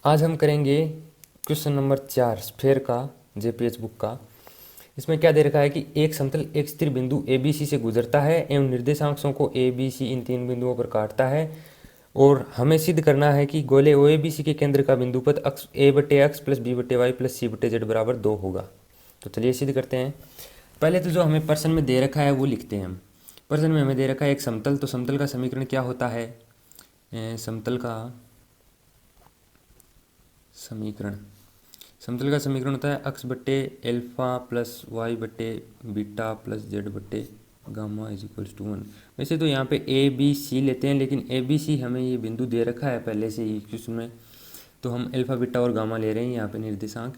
आज हम करेंगे क्वेश्चन नंबर 4 स्फेयर का जेपीएच बुक का। इसमें क्या दे रखा है कि एक समतल एक स्थिर बिंदु ए बी सी से गुजरता है एवं निर्देशांकों को ए बी सी इन तीन बिंदुओं पर काटता है और हमें सिद्ध करना है कि गोले ओ ए बी सी के केंद्र का बिंदुपथ अक्ष ए बटे एक्स प्लस बी बटे वाई प्लस सी बटे जेड बराबर 2 होगा। तो चलिए सिद्ध करते हैं। पहले तो जो हमें प्रश्न में दे रखा है वो लिखते हैं हम। प्रश्न में हमें दे रखा है एक समतल, तो समतल का समीकरण क्या होता है? समतल का समीकरण होता है एक्स बटे एल्फा प्लस वाई बटे बीटा प्लस जेड बटे गामा इज इक्वल्स टू 1। वैसे तो यहाँ पे ए बी सी लेते हैं, लेकिन ए बी सी हमें ये बिंदु दे रखा है पहले से ही क्वेश्चन में, तो हम एल्फा बीटा और गामा ले रहे हैं यहाँ पे निर्देशांक।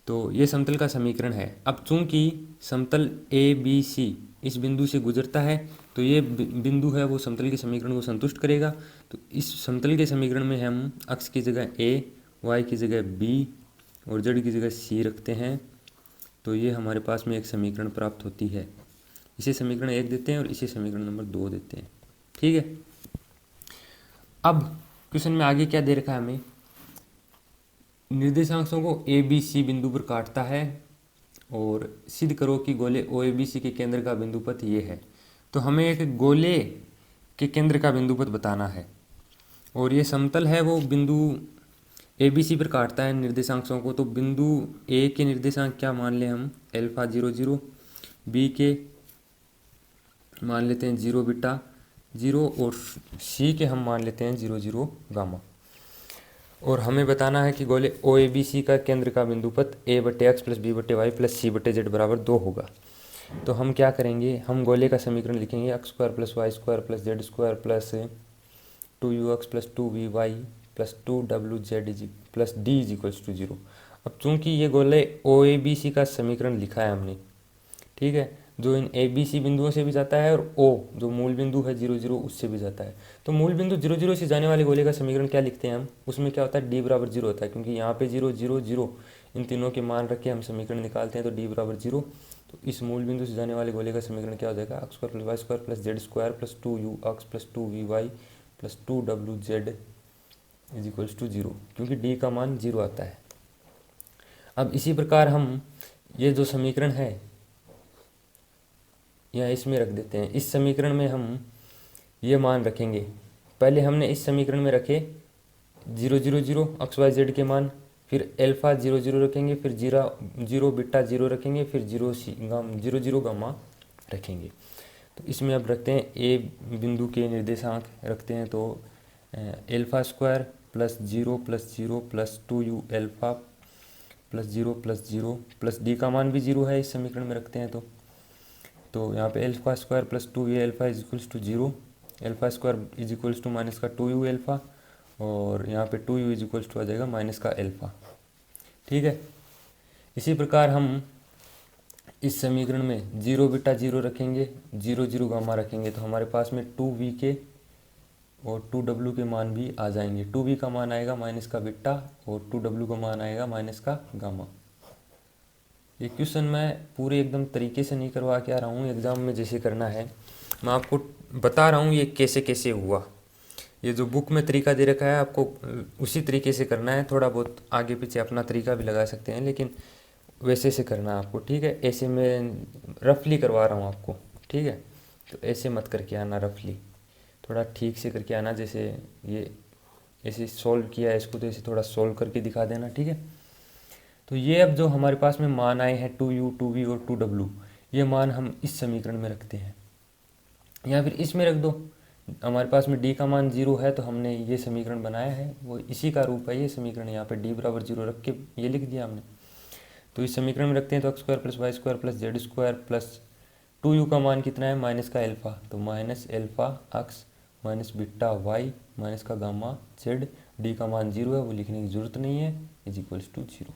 तो ये समतल का समीकरण है। अब चूंकि समतल ए बी सी इस बिंदु से गुजरता है, तो ये बिंदु है वो समतल के समीकरण को संतुष्ट करेगा। तो इस समतल के समीकरण में हम एक्स की जगह ए, वाई की जगह बी और जेड की जगह सी रखते हैं। तो ये हमारे पास में एक समीकरण प्राप्त होती है। इसे समीकरण 1 देते हैं और इसे समीकरण नंबर 2 देते हैं। ठीक है। अब क्वेश्चन में आगे क्या दे रखा है हमें? निर्देशांकों को ए बी सी बिंदु पर काटता है और सिद्ध करो कि गोले ओ ए बी सी के केंद्र का बिंदुपथ ये है। तो हमें एक गोले के केंद्र का बिंदुपथ बताना है और ये समतल है वो बिंदु ए बी सी पर काटता है निर्देशांकों को। तो बिंदु ए के निर्देशांक क्या मान लें हम? एल्फा 0 0, बी के मान लेते हैं 0 बीटा 0 और सी के हम मान लेते हैं 0 0 गामा। और हमें बताना है कि गोले ओ ए बी सी का केंद्र का बिंदुपथ ए बटे एक्स प्लस बी बटे वाई प्लस सी बटे जेड बराबर 2 होगा। तो हम क्या करेंगे? हम गोले का समीकरण लिखेंगे X square plus Y square plus Z square plus 2u(x) plus 2vy plus 2wz plus D is equals to 0। अब चूंकि ये गोले ओ ए बी सी का समीकरण लिखा है हमने, ठीक है, जो इन ए बी सी बिंदुओं से भी जाता है और ओ जो मूल बिंदु है 0 0 उससे भी जाता है। तो मूल बिंदु 0 0 से जाने वाले गोले का समीकरण क्या लिखते हैं हम? उसमें क्या होता है? डी बराबर 0 होता है, क्योंकि यहाँ पे 0 0 0 इन तीनों के मान रख के हम समीकरण निकालते हैं। तो डी बराबर 0। तो इस मूल बिंदु से जाने वाले गोले का समीकरण क्या हो जाएगा? X square plus Y square plus Z square plus 2u(x) plus 2vy plus 2wz is equals to 0, क्योंकि डी का मान 0 आता है। अब इसी प्रकार हम ये जो समीकरण है या इसमें रख देते हैं। इस समीकरण में हम ये मान रखेंगे। पहले हमने इस समीकरण में रखे 0 0 0 एक्स वाई जेड के मान, फिर एल्फा 0 0 रखेंगे, फिर 0 बीटा 0 रखेंगे, फिर 0 0 गामा रखेंगे। तो इसमें अब रखते हैं ए बिंदु के निर्देशांक रखते हैं। तो alpha square plus 0 plus 0 plus 2u alpha plus 0 plus 0 plus D का मान भी 0 है इस समीकरण में रखते हैं। तो यहाँ पे alpha square plus 2u alpha is equals to 0, alpha square is equals to minus का 2u एल्फा और यहाँ पे 2u इज इक्वल्स टू आ जाएगा माइनस का एल्फा। ठीक है। इसी प्रकार हम इस समीकरण में 0 बीटा 0 रखेंगे, 0 0 गामा रखेंगे, तो हमारे पास में 2v के और 2w के मान भी आ जाएंगे। 2v का मान आएगा माइनस का बीटा और 2w का मान आएगा माइनस का गामा। ये क्वेश्चन मैं पूरे एकदम तरीके से नहीं करवा के आ रहा हूँ, एग्ज़ाम में जैसे करना है मैं आपको बता रहा हूँ ये कैसे कैसे हुआ। ये जो बुक में तरीका दे रखा है आपको उसी तरीके से करना है। थोड़ा बहुत आगे पीछे अपना तरीका भी लगा सकते हैं, लेकिन वैसे से करना है आपको। ठीक है। ऐसे मैं रफली करवा रहा हूँ आपको। ठीक है। तो ऐसे मत करके आना, रफली थोड़ा ठीक से करके आना। जैसे ये ऐसे सॉल्व किया है इसको, तो ऐसे थोड़ा सॉल्व करके दिखा देना। ठीक है। तो ये अब जो हमारे पास में मान आए हैं 2u 2v और 2w, ये मान हम इस समीकरण में रखते हैं या फिर इसमें रख दो। हमारे पास में d का मान 0 है, तो हमने ये समीकरण बनाया है वो इसी का रूप है ये समीकरण। यहाँ पे d बराबर 0 रख के ये लिख दिया हमने। तो इस समीकरण में रखते हैं तो X square plus Y square plus Z square plus 2u का मान कितना है? माइनस का एल्फा, तो minus alpha X minus beta Y minus का गामा जेड। डी का मान 0 है, वो लिखने की ज़रूरत नहीं है, इज इक्वल्स टू 0।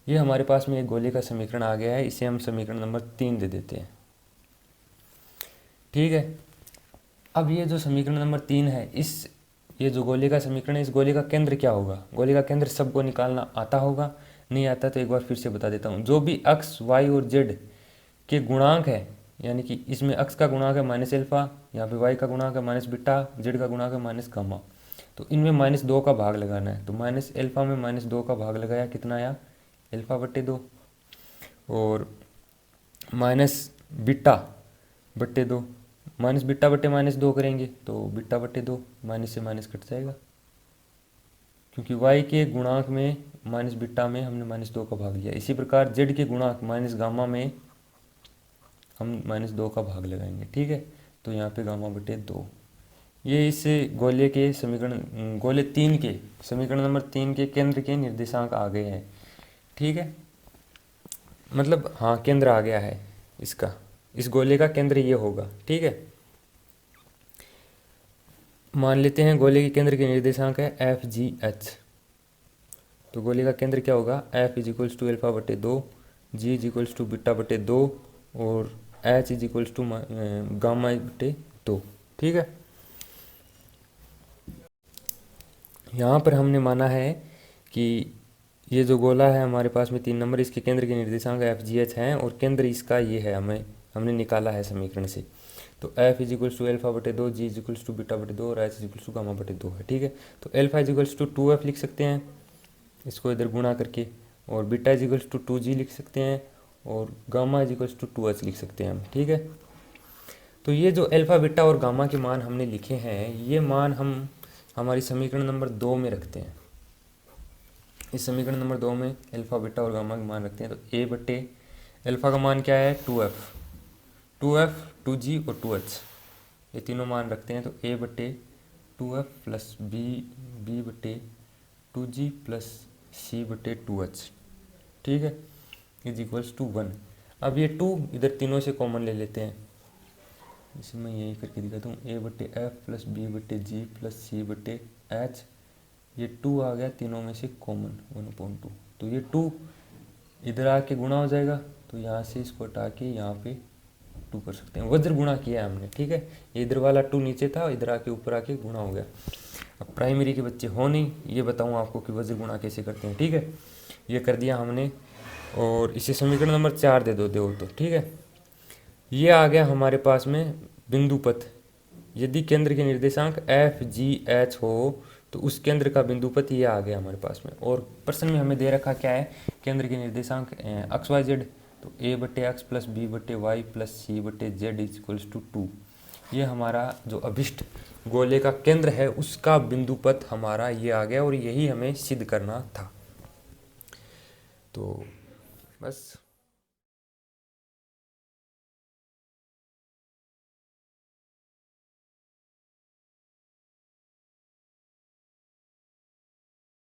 ये हमारे पास में एक गोले का समीकरण आ गया है। इसे हम समीकरण नंबर 3 दे देते हैं। ठीक है। अब ये जो समीकरण नंबर 3 है, ये जो गोले का समीकरण है, इस गोले का केंद्र क्या होगा? गोले का केंद्र सबको निकालना आता होगा, नहीं आता तो एक बार फिर से बता देता हूँ। जो भी एक्स वाई और जेड के गुणांक है, यानी कि इसमें एक्स का गुणांक है माइनस एल्फा, यहाँ पे वाई का गुणांक है माइनस बीटा, जेड का गुणांक है माइनस गामा। तो इनमें -2 का भाग लगाना है। तो माइनस एल्फ़ा में -2 का भाग लगाया, कितना आया, एल्फ़ा बट्टे 2। और माइनस बीटा बट्टे 2, माइनस बीटा बट्टे -2 करेंगे तो बीटा बट्टे 2, माइनस से माइनस कट जाएगा, क्योंकि y के गुणांक में माइनस बीटा में हमने -2 का भाग लिया। इसी प्रकार z के गुणांक माइनस गामा में हम -2 का भाग लगाएंगे, ठीक है। तो यहाँ पे गामा बटे 2, ये इस गोले के समीकरण, गोले 3 के समीकरण नंबर 3 के केंद्र के निर्देशांक आ गए हैं, ठीक है। मतलब हाँ, केंद्र आ गया है इसका, इस गोले का केंद्र ये होगा, ठीक है। मान लेते हैं गोले के केंद्र के निर्देशांक है एफ जी एच। तो गोले का केंद्र क्या होगा, F is equals to alpha बटे 2, G is equals to beta बटे 2 और H is equals to gamma बटे 2, ठीक है। यहाँ पर हमने माना है कि ये जो गोला है हमारे पास में 3 नंबर, इसके केंद्र के निर्देशांक एफ जी एच हैं और केंद्र इसका ये है, हमने निकाला है समीकरण से। तो F is equals to alpha बटे 2, G is equals to beta बटे 2 और H is equals to gamma बटे 2 है, ठीक है। तो alpha is equals to 2f लिख सकते हैं इसको इधर गुणा करके, और beta is equals to 2g लिख सकते हैं, और gamma is equals to 2h लिख सकते हैं हम, ठीक है। तो ये जो एल्फा बीटा और गामा के मान हमने लिखे हैं, ये मान हम हमारी समीकरण नंबर 2 में रखते हैं। इस समीकरण नंबर 2 में एल्फा बीटा और गामा के मान रखते हैं। तो ए बटे एल्फा का मान क्या है, 2f 2g और 2h, ये तीनों मान रखते हैं। तो ए बटे 2f प्लस बी बटे 2g प्लस सी बटे 2h, ठीक है, इज इक्वल्स टू 1। अब ये 2 इधर तीनों से कॉमन ले लेते हैं, इसे मैं यही करके दिखाता हूँ। ए बटे एफ प्लस बी बटे जी प्लस सी बटे एच, ये 2 आ गया तीनों में से कॉमन 1/2। तो ये 2 इधर आके गुणा हो जाएगा, तो यहाँ से इसको हटा के यहाँ पे 2 कर सकते हैं, वज्र गुणा किया है हमने, ठीक है। ये इधर वाला 2 नीचे था, इधर आके ऊपर आके गुणा हो गया। अब प्राइमरी के बच्चे हो नहीं, ये बताऊँ आपको कि वज्र गुणा कैसे करते हैं, ठीक है। ये कर दिया हमने, और इसे समीकरण नंबर 4 दे दो तो, ठीक है। ये आ गया हमारे पास में बिंदु पथ। यदि केंद्र के निर्देशांक एफ जी एच हो तो उस केंद्र का बिंदु पथ ये आ गया हमारे पास में। और प्रश्न में हमें दे रखा क्या है, केंद्र के निर्देशांक एक्स वाई जेड। तो ए बटे एक्स प्लस बी बटे वाई प्लस सी बटे जेड इज इक्वल्स टू 2। ये हमारा जो अभिष्ट गोले का केंद्र है उसका बिंदु पथ हमारा ये आ गया, और यही हमें सिद्ध करना था। तो बस।